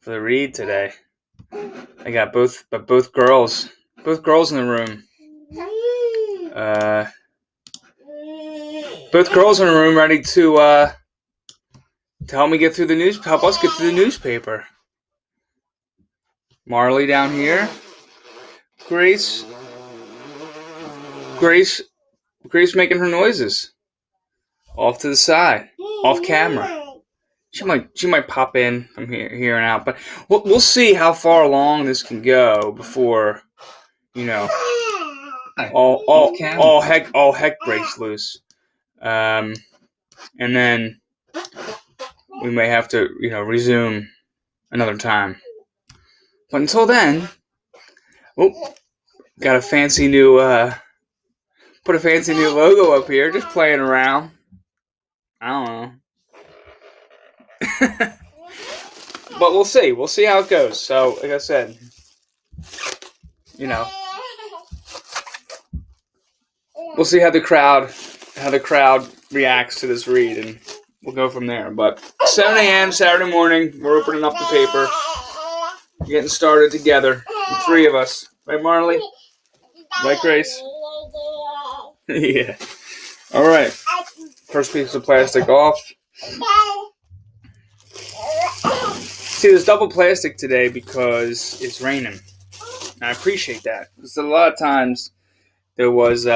for the read today. I got both girls in the room. Both girls in the room ready to help me get through help us get through the newspaper. Marley down here. Grace making her noises. Off to the side. Off camera. She might pop in from here and out, but we'll see how far along this can go before, all heck breaks loose. And then we may have to, resume another time. But until then, got a fancy new, put a fancy new logo up here, just playing around. I don't know. But we'll see. We'll see how it goes. So, like I said, we'll see how the crowd reacts to this read, and we'll go from there. But 7 a.m. Saturday morning, we're opening up the paper, getting started together, the three of us. Right, Marley? Right, Grace? Yeah. All right. First piece of plastic off. See, there's double plastic today because it's raining. And I appreciate that. Because a lot of times there was,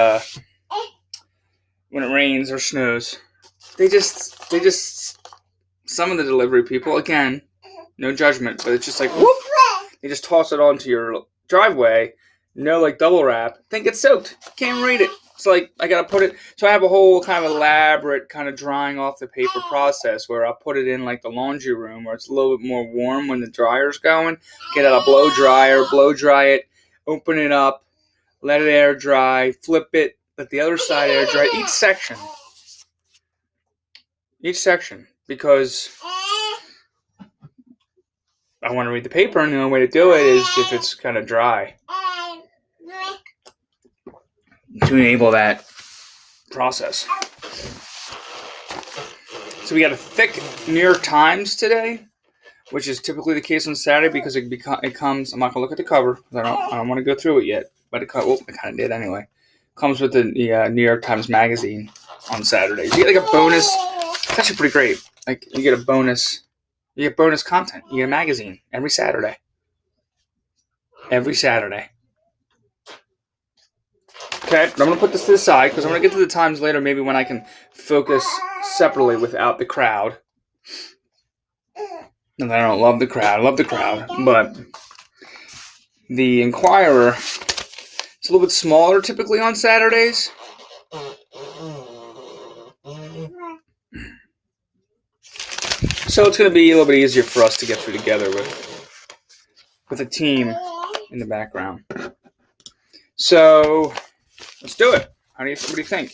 when it rains or snows, they just, some of the delivery people, again, no judgment, but it's just like, whoop, they just toss it onto your driveway, double wrap, then get soaked. Can't read it. It's like, I gotta put it, so I have a whole kind of elaborate kind of drying off the paper process where I'll put it in like the laundry room where it's a little bit more warm when the dryer's going. Get out a blow dry it, open it up, let it air dry, flip it, let the other side air dry, each section, because I want to read the paper, and the only way to do it is if it's kind of dry, to enable that process. So we got a thick New York Times today, which is typically the case on Saturday because it comes. I'm not gonna look at the cover because I don't want to go through it yet, but I kind of did anyway. Comes with the New York Times magazine on Saturdays. You get like a bonus. It's actually pretty great. Like you get a bonus. You get bonus content. You get a magazine every Saturday. Okay, I'm going to put this to the side because I'm going to get to the Times later, maybe when I can focus separately without the crowd. And I don't love the crowd. I love the crowd. But the Inquirer is a little bit smaller typically on Saturdays. So it's going to be a little bit easier for us to get through together with a team in the background. So let's do it. What do you think?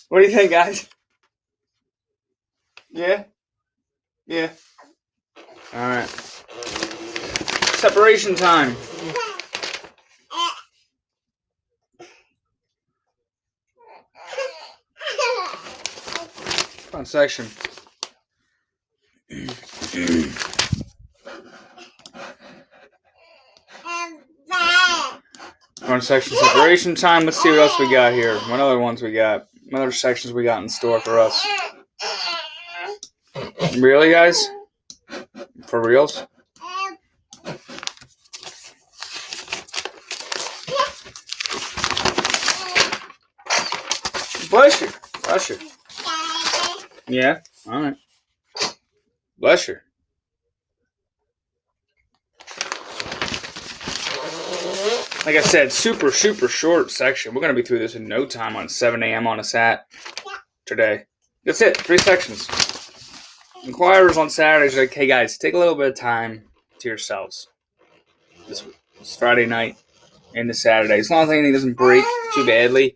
What do you think, guys? Yeah? Yeah. All right. Separation time. Front section. Front section separation time. Let's see what else we got here. What other ones we got? What other sections we got in store for us? Really, guys? For reals? Bless you. Bless you. Yeah? Alright. Bless you. Like I said, super short section. We're going to be through this in no time on 7 a.m. on a Sat today. That's it. 3 sections. Inquirers on Saturdays are like, hey guys, take a little bit of time to yourselves. This Friday night into Saturday. As long as anything doesn't break too badly,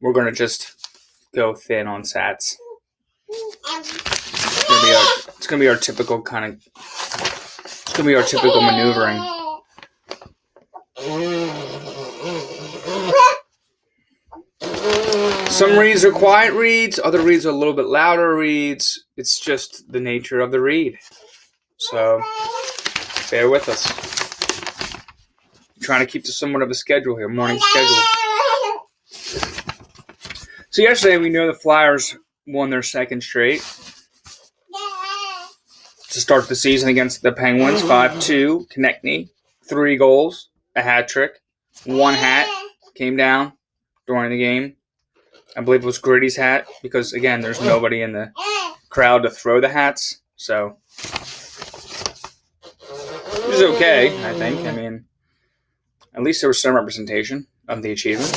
we're going to just go thin on Sats. It's going to be our typical kind of... It's going to be our typical maneuvering. Some reads are quiet reads, other reads are a little bit louder reads. It's just the nature of the read. So Bear with us. I'm trying to keep to somewhat of a schedule here, morning schedule. So yesterday we know the Flyers won their second straight to start the season against the Penguins. 5-2. Konechny, 3 goals, a hat trick. 1 hat came down during the game. I believe it was Gritty's hat because, again, there's nobody in the crowd to throw the hats. So it was okay, I think. I mean, at least there was some representation of the achievement.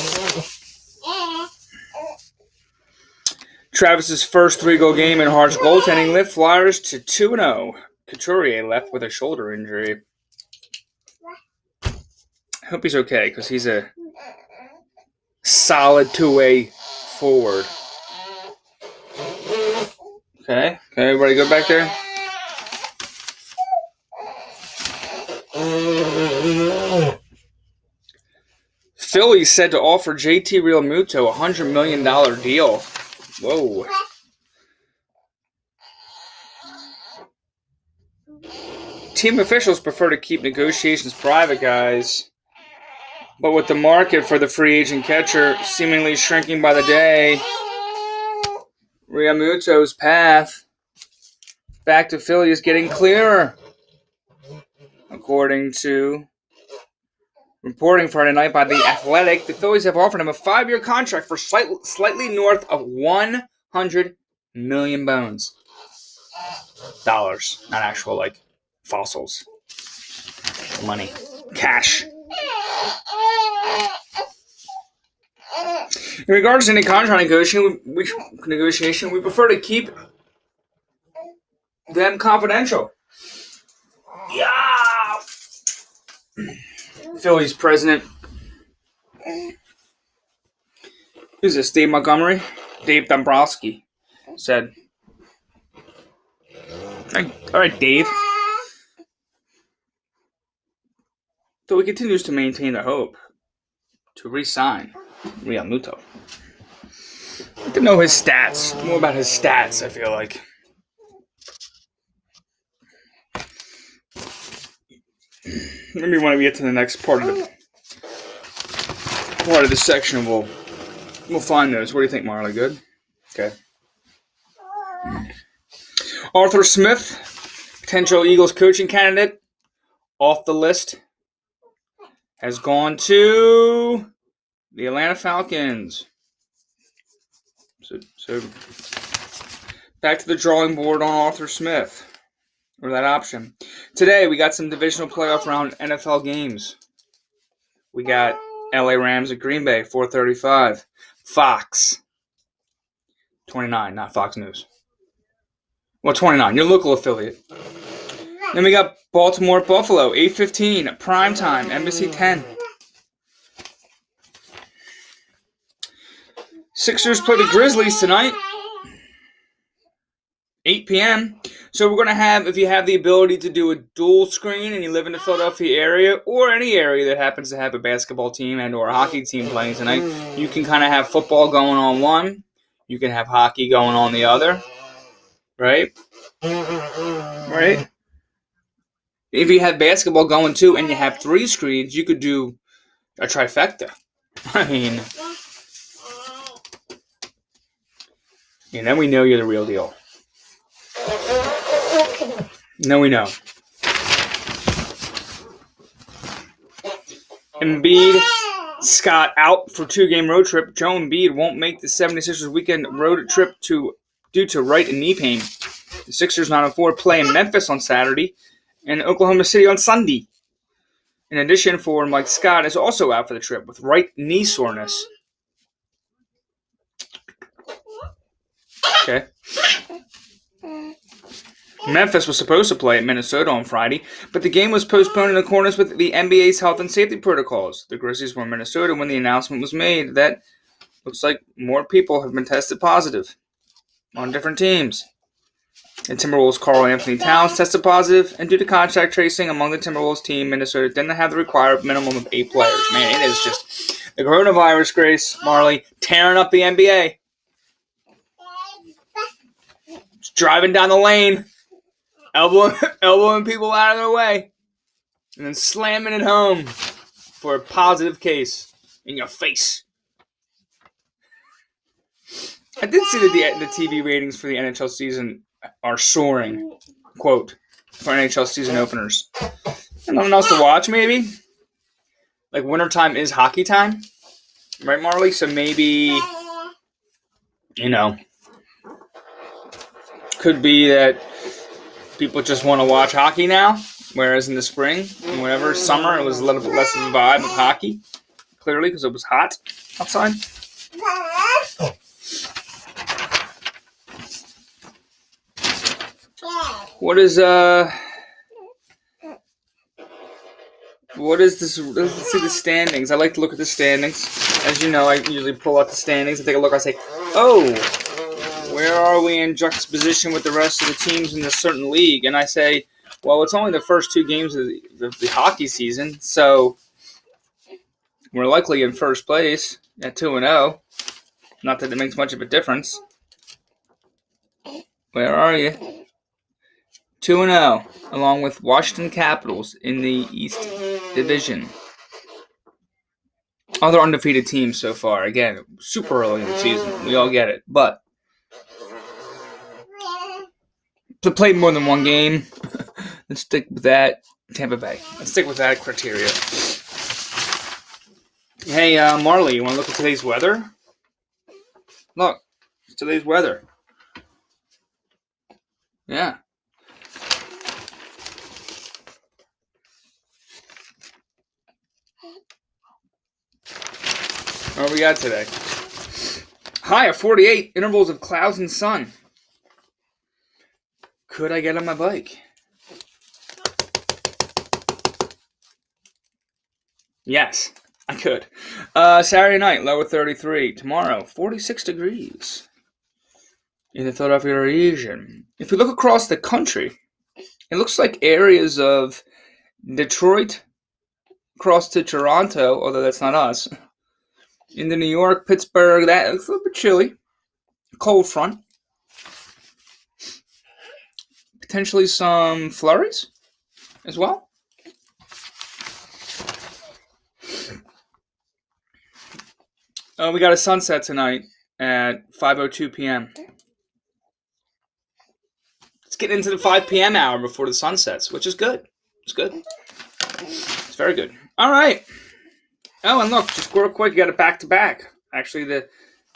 Travis's first 3-goal game in Hart's goaltending lift Flyers to 2-0. Couturier left with a shoulder injury. I hope he's okay because he's a solid 2-way forward. Okay, everybody good back there? Philly's said to offer JT Realmuto a $100 million deal. Whoa. Team officials prefer to keep negotiations private, guys. But with the market for the free agent catcher seemingly shrinking by the day, Realmuto's path back to Philly is getting clearer. According to reporting Friday night by The Athletic, the Phillies have offered him a 5-year contract for slightly north of 100 million bones. Dollars, not actual, like, fossils. Money. Cash. In regards to any contract negotiation, we prefer to keep them confidential. Yeah. Phillies president. Who's this? Dave Montgomery? Dave Dombrowski said. All right, Dave. So he continues to maintain the hope to re-sign Realmuto. I'd like to know his stats. More about his stats, I feel like. Maybe when we get to the next part of the section, we'll find those. What do you think, Marley? Good? Okay. Arthur Smith, potential Eagles coaching candidate, off the list, has gone to the Atlanta Falcons. So back to the drawing board on Arthur Smith, or that option. Today, we got some divisional playoff round NFL games. We got LA Rams at Green Bay, 4:35. Fox, 29, not Fox News. Well, 29, your local affiliate. Then we got Baltimore at Buffalo, 8:15, primetime, NBC 10. Sixers play the Grizzlies tonight, 8 p.m. So we're going to have, if you have the ability to do a dual screen and you live in the Philadelphia area or any area that happens to have a basketball team and or a hockey team playing tonight, you can kind of have football going on one. You can have hockey going on the other. Right? Right? If you have basketball going too and you have 3 screens, you could do a trifecta. I mean, and then we know you're the real deal. No, we know. Embiid, Scott out for 2-game road trip. Joe Embiid won't make the 76ers weekend road trip due to right and knee pain. The Sixers 9-4 play in Memphis on Saturday and Oklahoma City on Sunday. In addition, forward Mike Scott is also out for the trip with right knee soreness. Okay. Memphis was supposed to play at Minnesota on Friday, but the game was postponed in accordance with the NBA's health and safety protocols. The Grizzlies were in Minnesota when the announcement was made that looks like more people have been tested positive on different teams. And Timberwolves' Karl Anthony Towns tested positive, and due to contact tracing among the Timberwolves team, Minnesota didn't have the required minimum of 8 players. Man, it is just the coronavirus, Grace, Marley, tearing up the NBA. It's driving down the lane. Elbowing people out of their way. and then slamming it home for a positive case in your face. I did see that the TV ratings for the NHL season are soaring, quote, for NHL season openers. And nothing else to watch, maybe? Like, wintertime is hockey time, right, Marley? So maybe, could be that people just want to watch hockey now, whereas in the spring and whatever, summer, it was a little bit less of a vibe of hockey, clearly, because it was hot outside. What is this? Let's see the standings. I like to look at the standings. As you know, I usually pull out the standings. I take a look. I say, oh, where are we in juxtaposition with the rest of the teams in this certain league? And I say, well, it's only the first 2 games of the hockey season, so we're likely in first place at 2-0. Not that it makes much of a difference. Where are you? 2-0, along with Washington Capitals in the East Division. Other undefeated teams so far. Again, super early in the season. We all get it. But to play more than one game, let's stick with that. Tampa Bay. Let's stick with that criteria. Hey, Marley, you want to look at today's weather? Look, it's today's weather. Yeah. What we got today? High of 48, intervals of clouds and sun. Could I get on my bike? Yes, I could. Saturday night, low of 33. Tomorrow, 46 degrees in the Philadelphia region. If we look across the country, it looks like areas of Detroit across to Toronto, although that's not us. Into New York, Pittsburgh, that looks a little bit chilly. Cold front. Potentially some flurries as well. We got a sunset tonight at 5:02 p.m. It's getting into the 5 p.m. hour before the sun sets, which is good. It's good. It's very good. All right. Oh, and look, just real quick, you got it back-to-back. Actually, the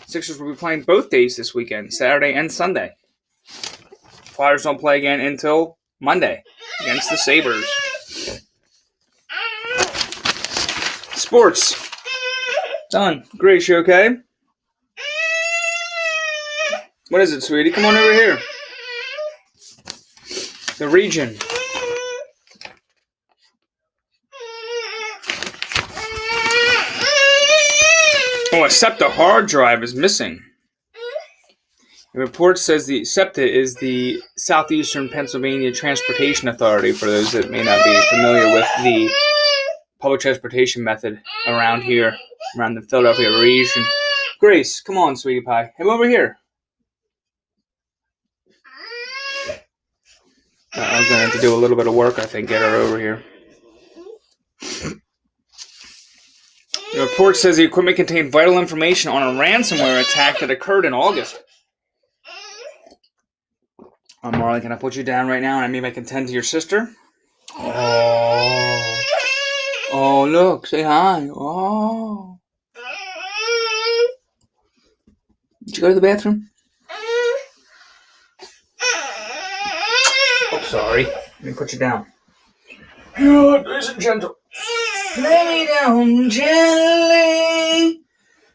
Sixers will be playing both days this weekend, Saturday and Sunday. Flyers don't play again until Monday against the Sabres. Sports. Done. Grace, you okay? What is it, sweetie? Come on over here. The region. Oh, a SEPTA hard drive is missing. The report says the SEPTA is the Southeastern Pennsylvania Transportation Authority, for those that may not be familiar with the public transportation method around here, around the Philadelphia region. Grace, come on, sweetie pie. Come over here. I'm going to have to do a little bit of work, I think, get her over here. The report says the equipment contained vital information on a ransomware attack that occurred in August. Marley, can I put you down right now and I maybe I can tend to your sister? Oh. Oh, look, say hi. Oh. Did you go to the bathroom? Oh, sorry. Let me put you down. Oh, nice and gentle. Lay me down gently.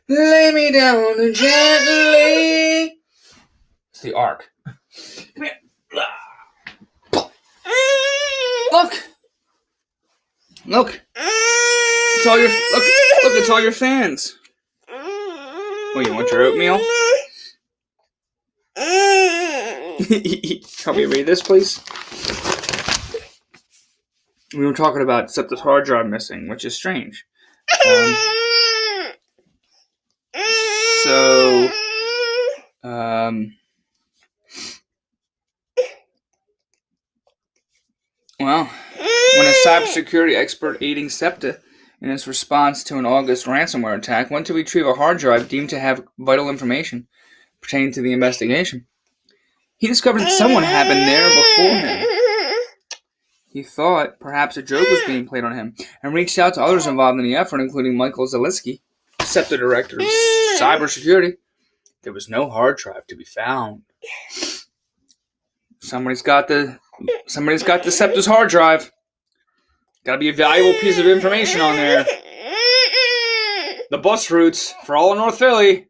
Lay me down gently. It's the arc. Come here. Look. Look. It's all your look. It's all your fans. Oh, you want your oatmeal? Help me read this, please. We were talking about SEPTA's hard drive missing, which is strange. Well, when a cybersecurity expert aiding SEPTA in its response to an August ransomware attack went to retrieve a hard drive deemed to have vital information pertaining to the investigation. He discovered that someone had been there before him. He thought perhaps a joke was being played on him and reached out to others involved in the effort, including Michael Zalitsky, SEPTA director of cybersecurity. There was no hard drive to be found. Somebody's got the SEPTA's hard drive. Got to be a valuable piece of information on there. The bus routes for all of North Philly.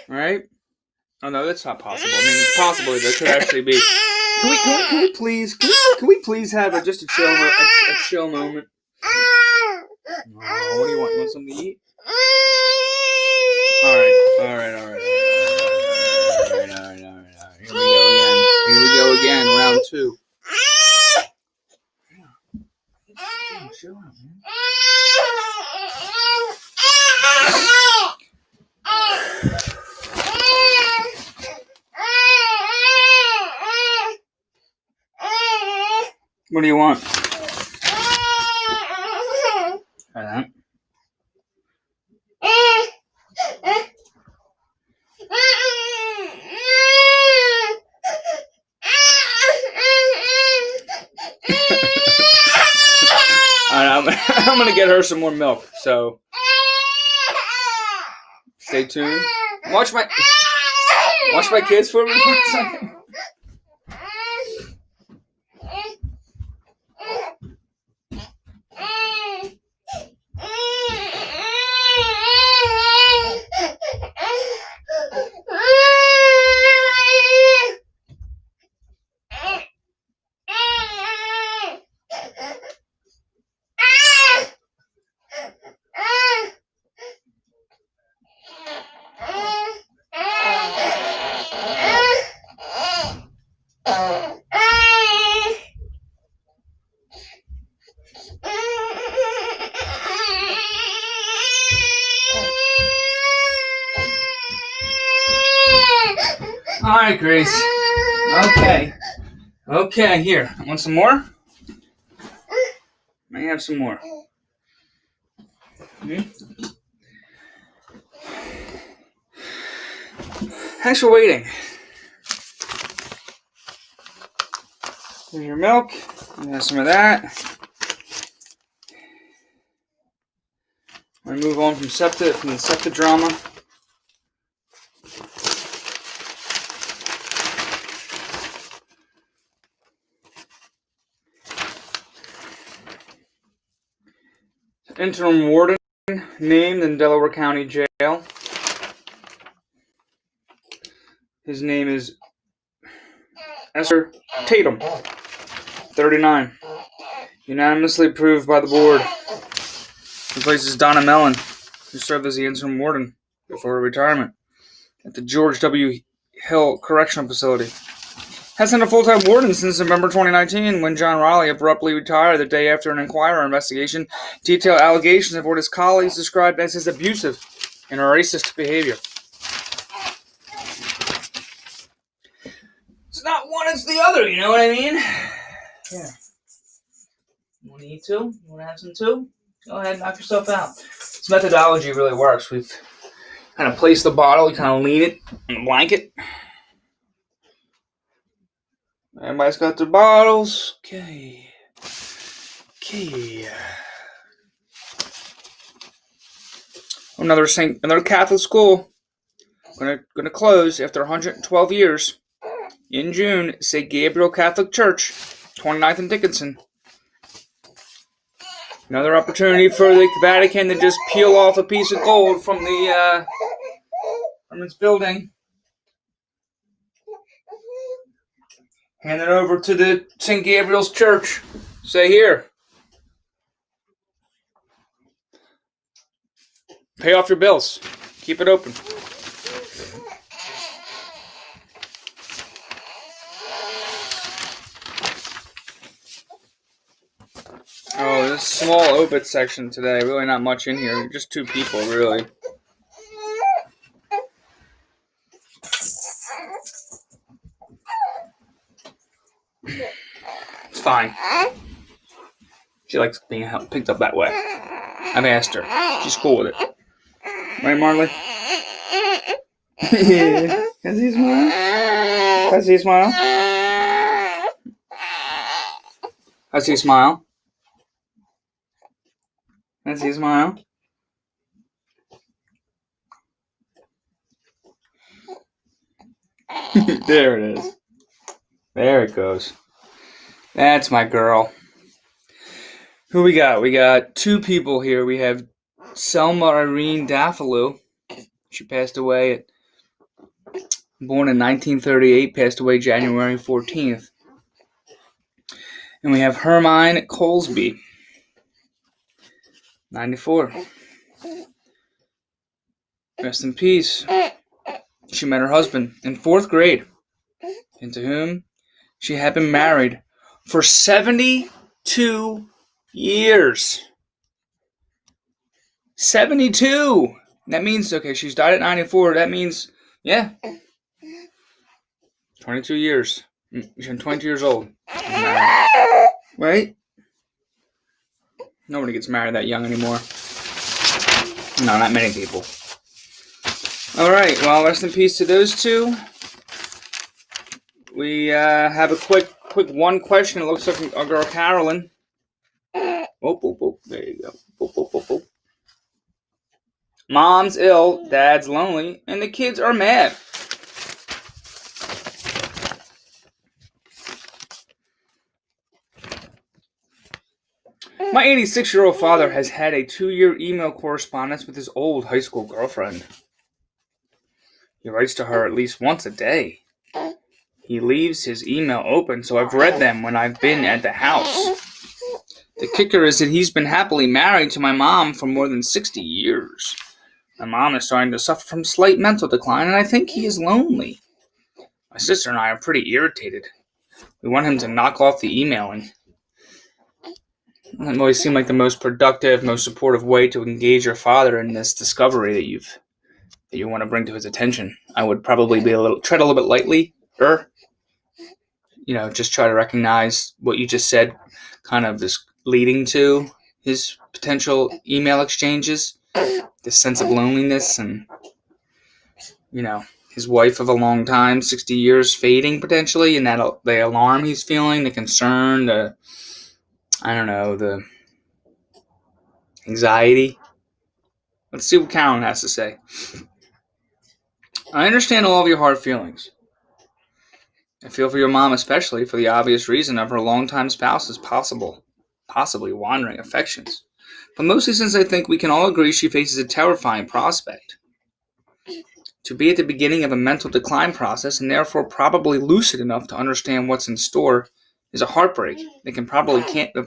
Right? Oh no, that's not possible. I mean, it's possible that there could actually be. Can we please have just a chill moment? Oh, what do you want? You want something to eat? All right. Here we go again. Round 2. Chill out, man. What do you want? Try that. I'm gonna get her some more milk, so stay tuned. Watch my kids for me for a second. All right, Grace. Okay, here. Want some more? May I have some more? Thanks for waiting. Here's your milk. You have some of that. We move on from the SEPTA drama. Interim warden named in Delaware County Jail. His name is Esther Tatum, 39. Unanimously approved by the board. Replaces Donna Mellon, who served as the interim warden before her retirement at the George W. Hill Correctional Facility. Has been a full-time warden since November 2019, when John Marley abruptly retired the day after an Inquirer investigation detailed allegations of what his colleagues described as his abusive and racist behavior. It's not one, it's the other, you know what I mean? Yeah. You want to eat too? You want to have some too? Go ahead, knock yourself out. This methodology really works. We've kind of placed the bottle, you kind of lean it in a blanket. Everybody's got their bottles. Okay. Another Catholic school gonna close after 112 years in June. St. Gabriel Catholic Church, 29th and Dickinson. Another opportunity for the Vatican to just peel off a piece of gold from its building. Hand it over to the St. Gabriel's Church. Say, here. Pay off your bills. Keep it open. Oh, this small OBITS section today. Really not much in here. Just 2 people, really. fine. She likes being picked up that way. I've asked her. She's cool with it. Right, Marley? Does he smile? Does he smile? Does he smile? Does he smile? There it is. There it goes. That's my girl. Who we got? We got two people here. We have Selma Irene Daffaloo. She passed away born in 1938, passed away January 14th. And we have Hermine Colesby, 94. Rest in peace. She met her husband in 4th grade, and to whom she had been married for 72 years. 72! That means, okay, she's died at 94. That means, yeah, 22 years. She's 22 years old. Right? Nobody gets married that young anymore. No, not many people. Alright, well, rest in peace to those two. We have a quick one question. It looks like our girl Carolyn. Oh, there you go. Oh. Mom's ill, dad's lonely, and the kids are mad. My 86-year-old father has had a 2-year email correspondence with his old high school girlfriend. He writes to her at least once a day. He leaves his email open, so I've read them when I've been at the house. The kicker is that he's been happily married to my mom for more than 60 years. My mom is starting to suffer from slight mental decline, and I think he is lonely. My sister and I are pretty irritated. We want him to knock off the emailing. It doesn't always seem like the most productive, most supportive way to engage your father in this discovery that you want to bring to his attention. I would probably tread a little bit lightly, just try to recognize what you just said, kind of this leading to his potential email exchanges, this sense of loneliness, and his wife of a long time, 60 years, fading potentially, and that the alarm he's feeling, the concern, the anxiety. Let's see what Carolyn has to say. I understand all of your hard feelings. I feel for your mom especially for the obvious reason of her longtime spouse's possibly wandering affections. But mostly since I think we can all agree she faces a terrifying prospect. To be at the beginning of a mental decline process and therefore probably lucid enough to understand what's in store is a heartbreak that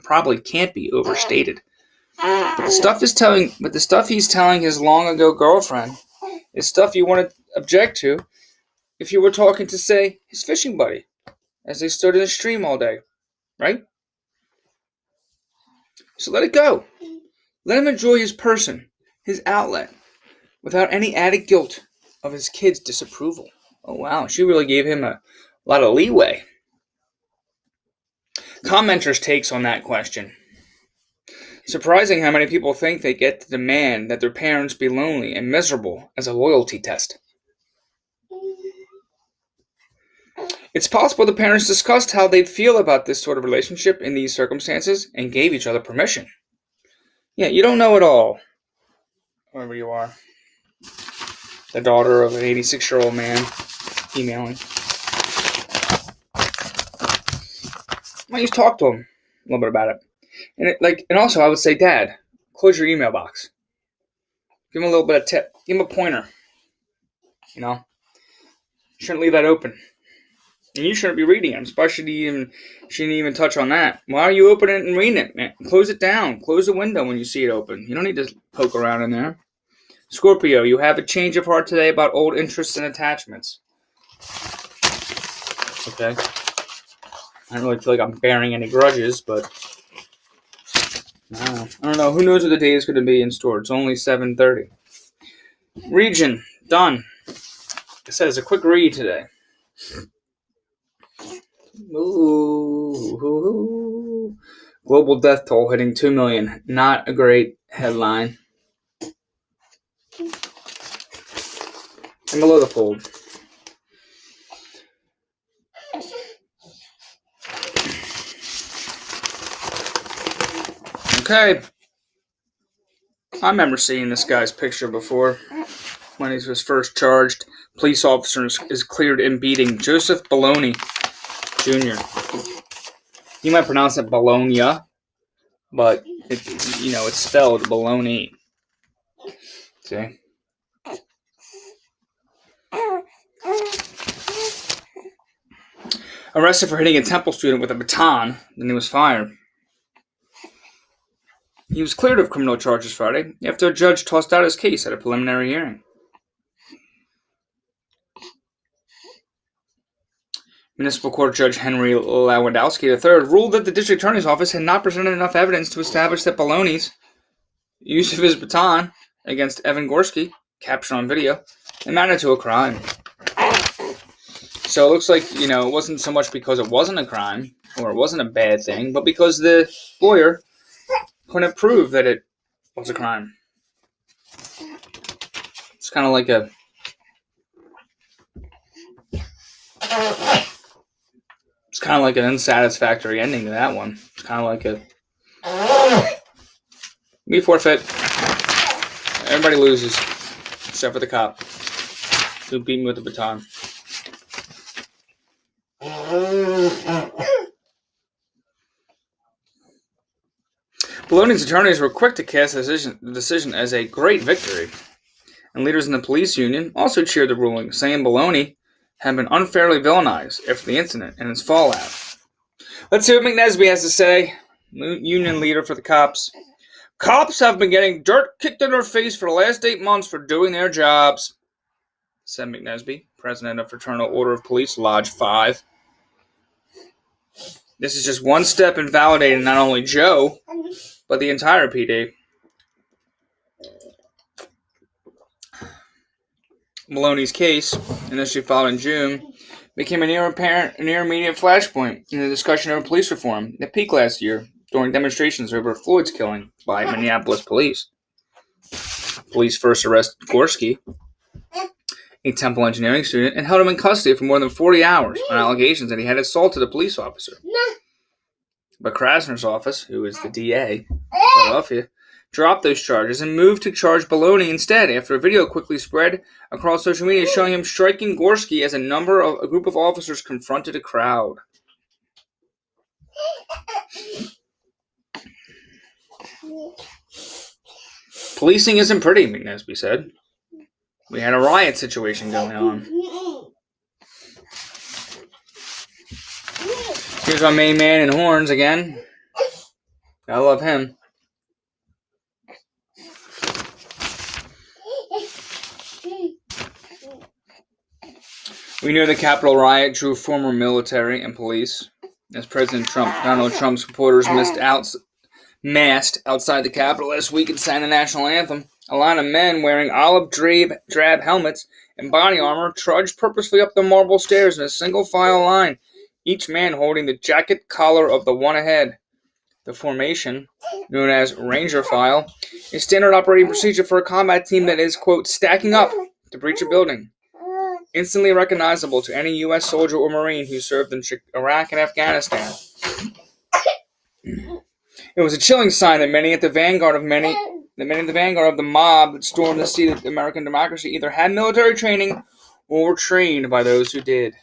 probably can't be overstated. But the stuff he's telling his long ago girlfriend is stuff you want to object to if you were talking to, say, his fishing buddy as they stood in the stream all day, right? So let it go. Let him enjoy his person, his outlet, without any added guilt of his kid's disapproval. Oh wow, she really gave him a lot of leeway. Commenters' takes on that question. Surprising how many people think they get to demand that their parents be lonely and miserable as a loyalty test. It's possible the parents discussed how they'd feel about this sort of relationship in these circumstances and gave each other permission. Yeah, you don't know it all, wherever you are. The daughter of an 86-year-old man emailing. Why don't you talk to him a little bit about it? And also, I would say, Dad, close your email box. Give him a little bit of tip. Give him a pointer. You shouldn't leave that open. And you shouldn't be reading it. Especially shouldn't even touch on that. Why are you opening it and reading it, man? Close it down. Close the window when you see it open. You don't need to poke around in there. Scorpio, you have a change of heart today about old interests and attachments. Okay. I don't really feel like I'm bearing any grudges, but I don't know. Who knows what the day is going to be in store? It's only 7:30. Region, done. It says a quick read today. Ooh. Global death toll hitting 2 million. Not a great headline. And below the fold. Okay. I remember seeing this guy's picture before when he was first charged. Police officer is cleared in beating Joseph Bologna Jr. You might pronounce it Bologna, but it's spelled Bologna. See? Arrested for hitting a Temple student with a baton, then he was fired. He was cleared of criminal charges Friday after a judge tossed out his case at a preliminary hearing. Municipal Court Judge Henry Lewandowski III ruled that the district attorney's office had not presented enough evidence to establish that Bologna's use of his baton against Evan Gorski, captured on video, amounted to a crime. So it looks like, it wasn't so much because it wasn't a crime, or it wasn't a bad thing, but because the lawyer couldn't prove that it was a crime. It's kind of like an unsatisfactory ending to that one. It's kind of like we forfeit. Everybody loses, except for the cop who beat me with the baton. Bologna's attorneys were quick to cast the decision as a great victory, and leaders in the police union also cheered the ruling, saying Bologna had been unfairly villainized after the incident and its fallout. Let's see what McNesby has to say, union leader for the cops. Cops have been getting dirt kicked in their face for the last 8 months for doing their jobs, said McNesby, president of Fraternal Order of Police, Lodge 5. This is just one step in validating not only Joe, but the entire PD. Maloney's case, initially filed in June, became a near immediate flashpoint in the discussion over police reform that peaked last year during demonstrations over Floyd's killing by Minneapolis police. Police first arrested Gorski, a Temple engineering student, and held him in custody for more than 40 hours on allegations that he had assaulted a police officer. But Krasner's office, who is the DA of Philadelphia, dropped those charges and moved to charge Bologna instead after a video quickly spread across social media showing him striking Gorski as a group of officers confronted a crowd. Policing isn't pretty, McNesby said. We had a riot situation going on. Here's our main man in horns again. I love him. We knew the Capitol riot drew former military and police. As Donald Trump's supporters massed outside the Capitol last week and sang the national anthem, a line of men wearing olive drab helmets and body armor trudged purposefully up the marble stairs in a single file line, each man holding the jacket collar of the one ahead. The formation, known as Ranger File, is standard operating procedure for a combat team that is, quote, stacking up to breach a building. Instantly recognizable to any U.S. soldier or Marine who served in Iraq and Afghanistan. It was a chilling sign that many at the vanguard of the mob that stormed the seat of American democracy either had military training or were trained by those who did.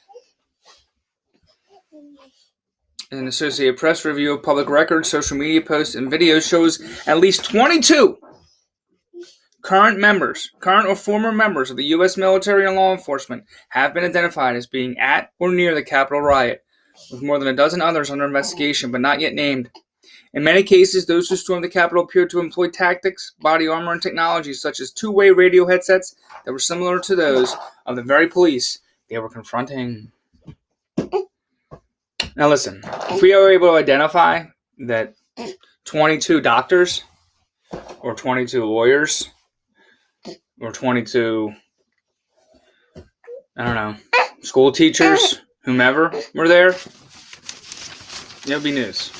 An Associated Press review of public records, social media posts, and videos shows at least 22 current or former members of the U.S. military and law enforcement have been identified as being at or near the Capitol riot, with more than a dozen others under investigation but not yet named. In many cases, those who stormed the Capitol appeared to employ tactics, body armor, and technologies such as two-way radio headsets that were similar to those of the very police they were confronting. Now listen, if we are able to identify that 22 doctors or 22 lawyers or 22, school teachers, whomever were there, it would be news.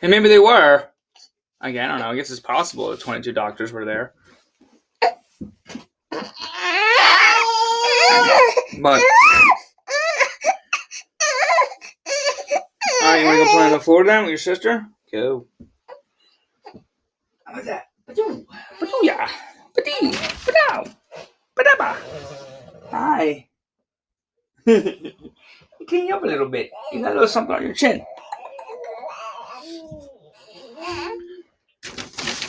And maybe they were. Again, I don't know. I guess it's possible that 22 doctors were there. But alright, you want to go play on the floor then with your sister? Go. How about that? Badoo-ya. Badee. Badow. Badaba. Hi. Clean you up a little bit. You got a little something on your chin.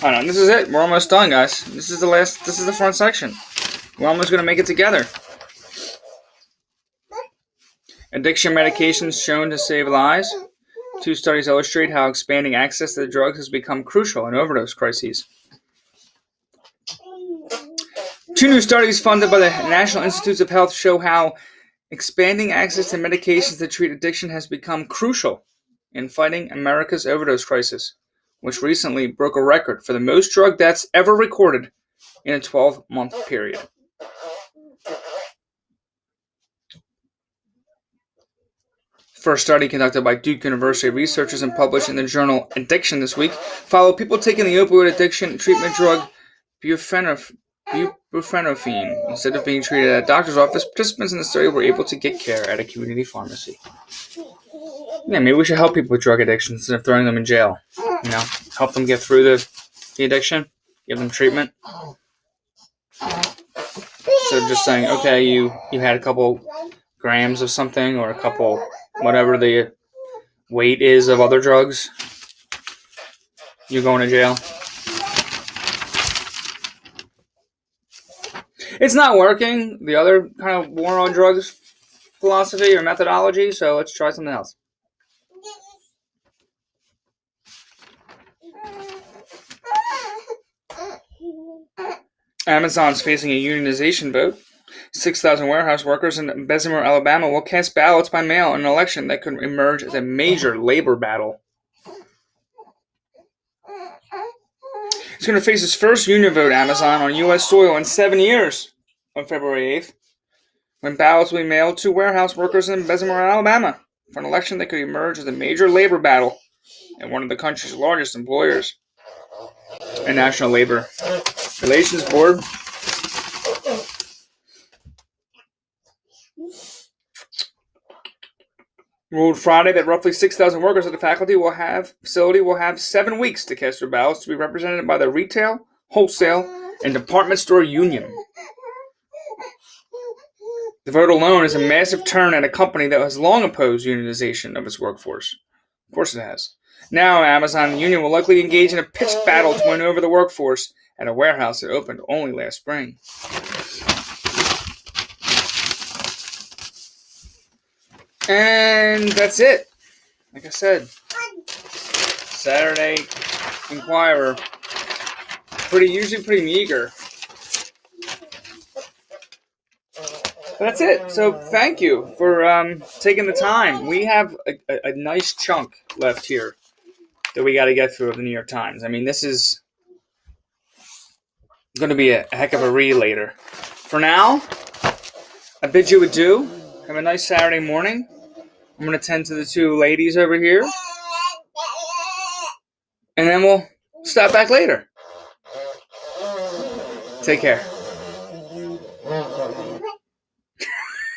Hold on, this is it. We're almost done, guys. This is the front section. We're almost going to make it together. Addiction medications shown to save lives. 2 studies illustrate how expanding access to the drugs has become crucial in overdose crises. 2 new studies funded by the National Institutes of Health show how expanding access to medications to treat addiction has become crucial in fighting America's overdose crisis, which recently broke a record for the most drug deaths ever recorded in a 12-month period. First study conducted by Duke University researchers and published in the journal Addiction this week followed people taking the opioid addiction treatment drug buprenorphine. Instead of being treated at a doctor's office, participants in the study were able to get care at a community pharmacy. Yeah, maybe we should help people with drug addictions instead of throwing them in jail. You know, help them get through the addiction, give them treatment. Instead of just saying, okay, you had a couple grams of something or a couple, whatever the weight is of other drugs, you're going to jail. It's not working, the other kind of war on drugs philosophy or methodology, so let's try something else. Amazon's facing a unionization vote. 6,000 warehouse workers in Bessemer, Alabama will cast ballots by mail in an election that could emerge as a major labor battle. It's going to face its first union vote, Amazon, on U.S. soil in 7 years on February 8th, when ballots will be mailed to warehouse workers in Bessemer, Alabama, for an election that could emerge as a major labor battle at one of the country's largest employers. A National Labor Relations Board ruled Friday that roughly 6,000 workers at the facility will have 7 weeks to cast their ballots to be represented by the retail, wholesale, and department store union. The vote alone is a massive turn at a company that has long opposed unionization of its workforce. Of course it has. Now, Amazon and the union will likely engage in a pitched battle to win over the workforce at a warehouse that opened only last spring. And that's it. Like I said, Saturday Inquirer. Usually pretty meager. But that's it. So thank you for taking the time. We have a nice chunk left here that we got to get through of the New York Times. I mean, this is going to be a heck of a read later. For now, I bid you adieu. Have a nice Saturday morning. I'm going to tend to the 2 ladies over here. And then we'll stop back later. Take care.